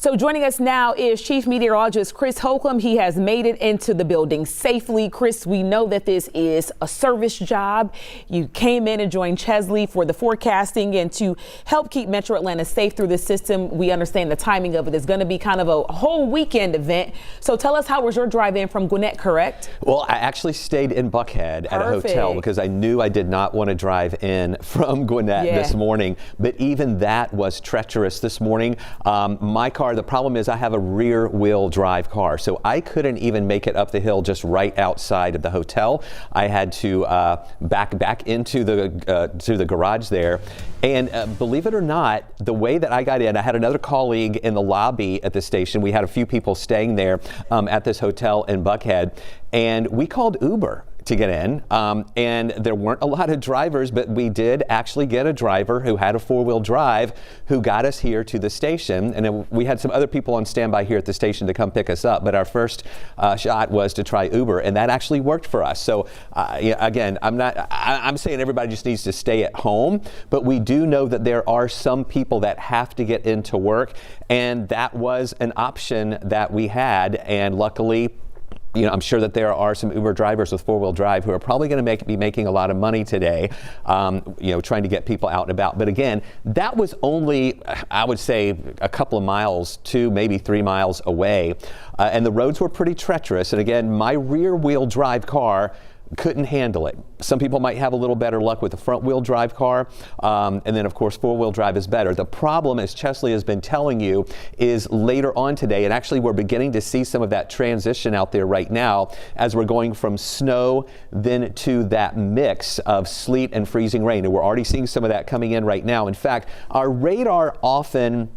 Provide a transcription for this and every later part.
So joining us now is Chief Meteorologist Chris Holcomb. He has made it into the building safely. Chris, we know that this is a service job. You came in and joined Chesley for the forecasting and to help keep Metro Atlanta safe through the system. We understand the timing of it is going to be kind of a whole weekend event. So tell us, how was your drive in from Gwinnett, correct? Well, I actually stayed in Buckhead at a hotel because I knew I did not want to drive in from Gwinnett this morning. But even that was treacherous this morning. My car, the problem is I have a rear wheel drive car, so I couldn't even make it up the hill just right outside of the hotel. I had to back into the garage there. And believe it or not, the way that I got in, I had another colleague in the lobby at the station. We had a few people staying there at this hotel in Buckhead, and we called Uber to get in, and there weren't a lot of drivers, but we did actually get a driver who had a four-wheel drive who got us here to the station. And then we had some other people on standby here at the station to come pick us up, but our first shot was to try Uber, and that actually worked for us. So again, I'm saying everybody just needs to stay at home, but we do know that there are some people that have to get into work, and that was an option that we had. And luckily, I'm sure that there are some Uber drivers with four-wheel drive who are probably going to be making a lot of money today, trying to get people out and about. But again, that was only, I would say, a couple of miles, 2, maybe 3 miles away. And the roads were pretty treacherous. And again, my rear-wheel drive car couldn't handle it. Some people might have a little better luck with a front-wheel drive car, and then of course four-wheel drive is better. The problem, as Chesley has been telling you, is later on today, and actually we're beginning to see some of that transition out there right now as we're going from snow then to that mix of sleet and freezing rain, and we're already seeing some of that coming in right now. In fact, our radar often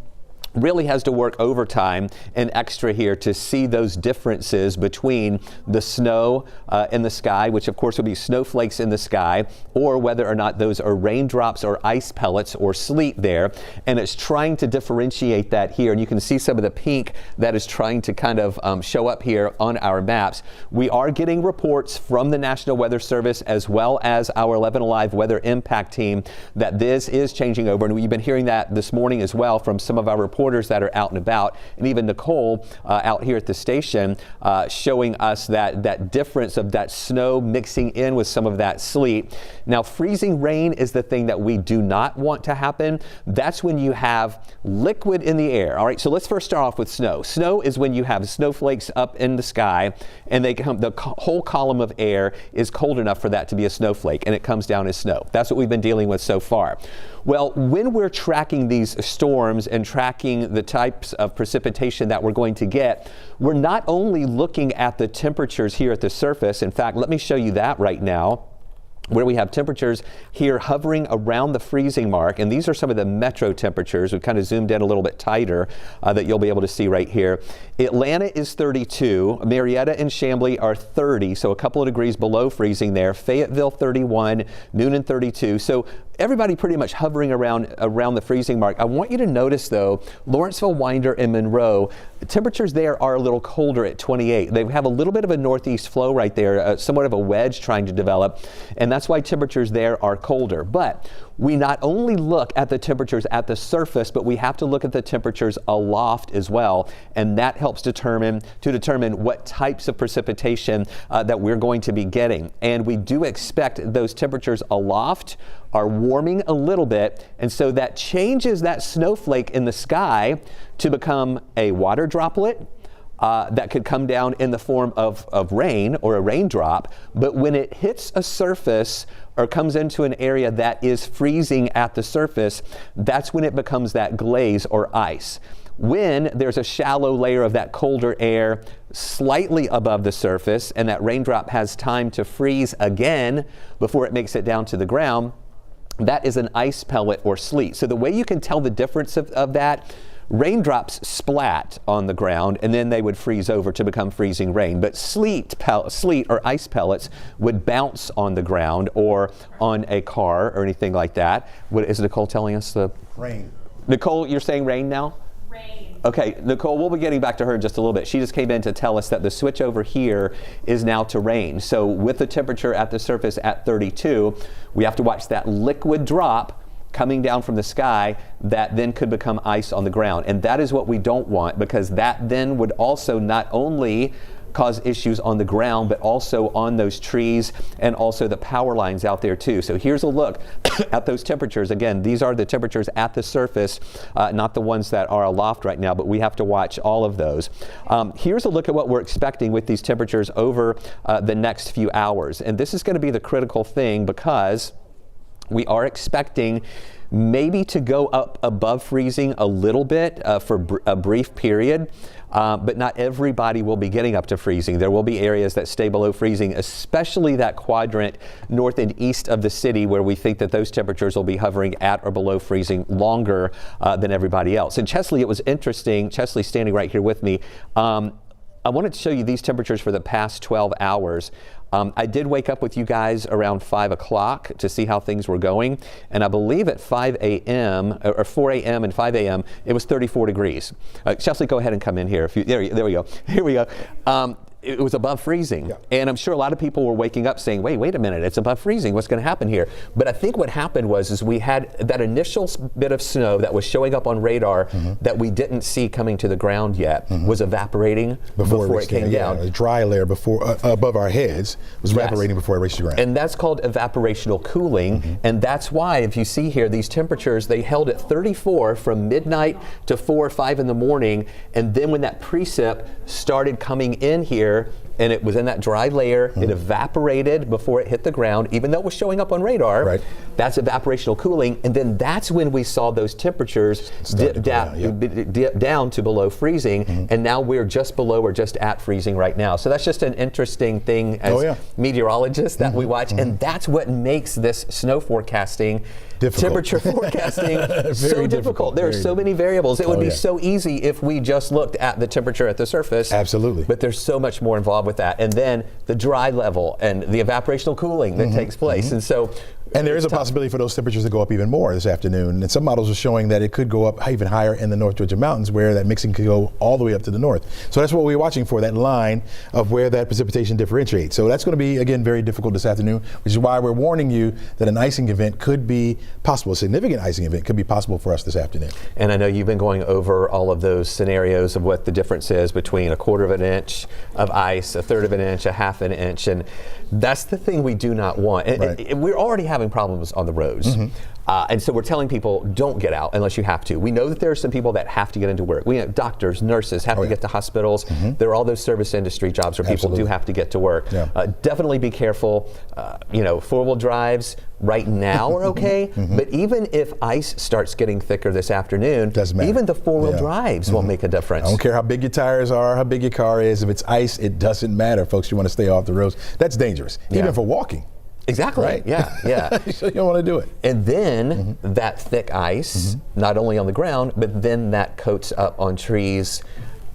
really has to work overtime and extra here to see those differences between the snow in the sky, which of course would be snowflakes in the sky, or whether or not those are raindrops or ice pellets or sleet there. And it's trying to differentiate that here. And you can see some of the pink that is trying to kind of show up here on our maps. We are getting reports from the National Weather Service as well as our 11 Alive Weather Impact Team that this is changing over. And we've been hearing that this morning as well from some of our reporters that are out and about, and even Nicole out here at the station showing us that difference of that snow mixing in with some of that sleet. Now, freezing rain is the thing that we do not want to happen. That's when you have liquid in the air. All right, so let's first start off with snow. Snow is when you have snowflakes up in the sky, and the whole column of air is cold enough for that to be a snowflake, and it comes down as snow. That's what we've been dealing with so far. Well, when we're tracking these storms and tracking the types of precipitation that we're going to get, we're not only looking at the temperatures here at the surface. In fact, let me show you that right now, where we have temperatures here hovering around the freezing mark. And these are some of the metro temperatures. We've kind of zoomed in a little bit tighter that you'll be able to see right here. Atlanta is 32. Marietta and Chamblee are 30, so a couple of degrees below freezing there. Fayetteville 31, Noonan 32. So everybody pretty much hovering around the freezing mark. I want you to notice, though, Lawrenceville, Winder, and Monroe, the temperatures there are a little colder at 28. They have a little bit of a northeast flow right there, somewhat of a wedge trying to develop, and that's why temperatures there are colder. But we not only look at the temperatures at the surface, but we have to look at the temperatures aloft as well, and that helps determine what types of precipitation that we're going to be getting. And we do expect those temperatures aloft are warming a little bit, and so that changes that snowflake in the sky to become a water droplet that could come down in the form of rain or a raindrop. But when it hits a surface or comes into an area that is freezing at the surface, that's when it becomes that glaze or ice. When there's a shallow layer of that colder air slightly above the surface and that raindrop has time to freeze again before it makes it down to the ground, that is an ice pellet or sleet. So the way you can tell the difference of that, raindrops splat on the ground and then they would freeze over to become freezing rain. But sleet or ice pellets would bounce on the ground or on a car or anything like that. What is Nicole telling us? Rain. Nicole, you're saying rain now? Rain. Okay, Nicole, we'll be getting back to her in just a little bit. She just came in to tell us that the switch over here is now to rain. So with the temperature at the surface at 32, we have to watch that liquid drop coming down from the sky that then could become ice on the ground. And that is what we don't want, because that then would also not only cause issues on the ground, but also on those trees and also the power lines out there too. So here's a look at those temperatures. Again, these are the temperatures at the surface, not the ones that are aloft right now, but we have to watch all of those. Here's a look at what we're expecting with these temperatures over the next few hours. And this is going to be the critical thing, because we are expecting maybe to go up above freezing a little bit for a brief period, but not everybody will be getting up to freezing. There will be areas that stay below freezing, especially that quadrant north and east of the city, where we think that those temperatures will be hovering at or below freezing longer than everybody else. In Chesley, it was interesting. Chesley's standing right here with me. I wanted to show you these temperatures for the past 12 hours. I did wake up with you guys around 5 o'clock to see how things were going, and I believe at 5 a.m. or 4 a.m. and 5 a.m. it was 34 degrees. Chesley, go ahead and come in here. There we go. Here we go. It was above freezing. Yeah. And I'm sure a lot of people were waking up saying, wait a minute, it's above freezing. What's going to happen here? But I think what happened was we had that initial bit of snow that was showing up on radar that we didn't see coming to the ground yet was evaporating before it came down. A dry layer above our heads was evaporating before it reached the ground. And that's called evaporational cooling. And that's why, if you see here, these temperatures, they held at 34 from midnight to 4 or 5 in the morning. And then when that precip started coming in here, and it was in that dry layer, it evaporated before it hit the ground, even though it was showing up on radar. Right. That's evaporational cooling, and then that's when we saw those temperatures dip down to below freezing, and now we're just below or just at freezing right now. So that's just an interesting thing as meteorologists that we watch, and that's what makes this snow forecasting temperature forecasting so difficult. There are so many variables. It would be so easy if we just looked at the temperature at the surface. Absolutely. But there's so much more involved with that. And then the dry level and the evaporational cooling that takes place. And so And there is a possibility for those temperatures to go up even more this afternoon. And some models are showing that it could go up even higher in the North Georgia mountains, where that mixing could go all the way up to the north. So that's what we're watching for, that line of where that precipitation differentiates. So that's going to be, again, very difficult this afternoon, which is why we're warning you that an icing event could be possible. A significant icing event could be possible for us this afternoon. And I know you've been going over all of those scenarios of what the difference is between 1/4 of an inch of ice, 1/3 of an inch, 1/2 an inch. And that's the thing we do not want. And we're already having problems on the roads. And so we're telling people, don't get out unless you have to. We know that there are some people that have to get into work. We have doctors, nurses have to get to hospitals. There are all those service industry jobs where people do have to get to work. Definitely be careful. You know, 4-wheel drives right now are okay, but even if ice starts getting thicker this afternoon, even the 4-wheel drives won't make a difference. I don't care how big your tires are, how big your car is. If it's ice, it doesn't matter, folks. You want to stay off the roads. That's dangerous, even for walking. Exactly. Right? Yeah. So you don't want to do it. And then that thick ice, not only on the ground, but then that coats up on trees,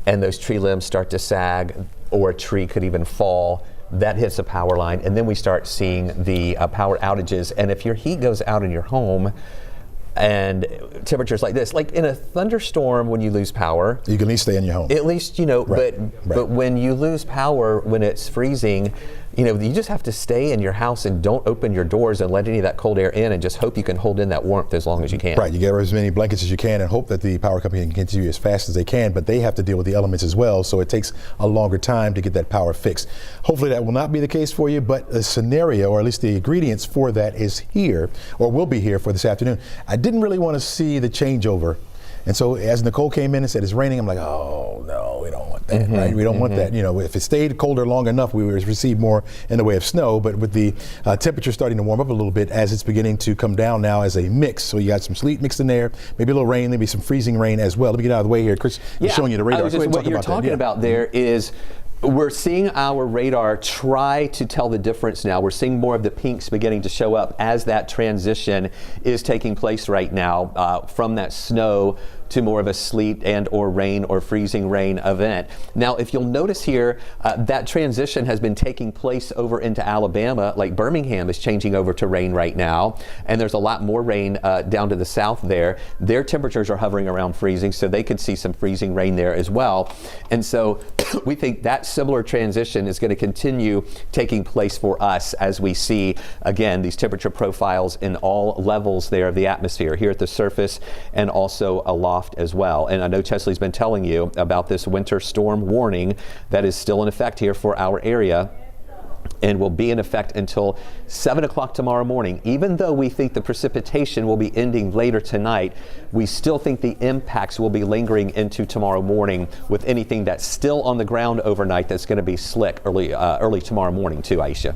and those tree limbs start to sag, or a tree could even fall. That hits a power line, and then we start seeing the power outages. And if your heat goes out in your home, and temperatures like this, like in a thunderstorm, when you lose power, you can at least stay in your home. At least, you know, but when you lose power, when it's freezing, you know, you just have to stay in your house and don't open your doors and let any of that cold air in, and just hope you can hold in that warmth as long as you can. Right, you get as many blankets as you can and hope that the power company can continue as fast as they can, but they have to deal with the elements as well, so it takes a longer time to get that power fixed. Hopefully that will not be the case for you, but the scenario, or at least the ingredients for that, is here, or will be here for this afternoon. I didn't really want to see the changeover. And so as Nicole came in and said it's raining, I'm like, oh no, we don't want that, right? We don't want that. You know, if it stayed colder long enough, we would receive more in the way of snow. But with the temperature starting to warm up a little bit as it's beginning to come down now as a mix, so you got some sleet mixed in there, maybe a little rain, maybe some freezing rain as well. Let me get out of the way here. Chris is showing you the radar. What you're talking about there is, we're seeing our radar try to tell the difference now. We're seeing more of the pinks beginning to show up as that transition is taking place right now from that snow to more of a sleet and or rain or freezing rain event. Now, if you'll notice here, that transition has been taking place over into Alabama. Like Birmingham is changing over to rain right now, and there's a lot more rain down to the south there. Their temperatures are hovering around freezing, so they could see some freezing rain there as well. And so we think that similar transition is going to continue taking place for us as we see, again, these temperature profiles in all levels there of the atmosphere, here at the surface and also aloft as well. And I know Chesley's been telling you about this winter storm warning that is still in effect here for our area and will be in effect until 7 o'clock tomorrow morning. Even though we think the precipitation will be ending later tonight, we still think the impacts will be lingering into tomorrow morning with anything that's still on the ground overnight that's going to be slick early tomorrow morning too, Aisha.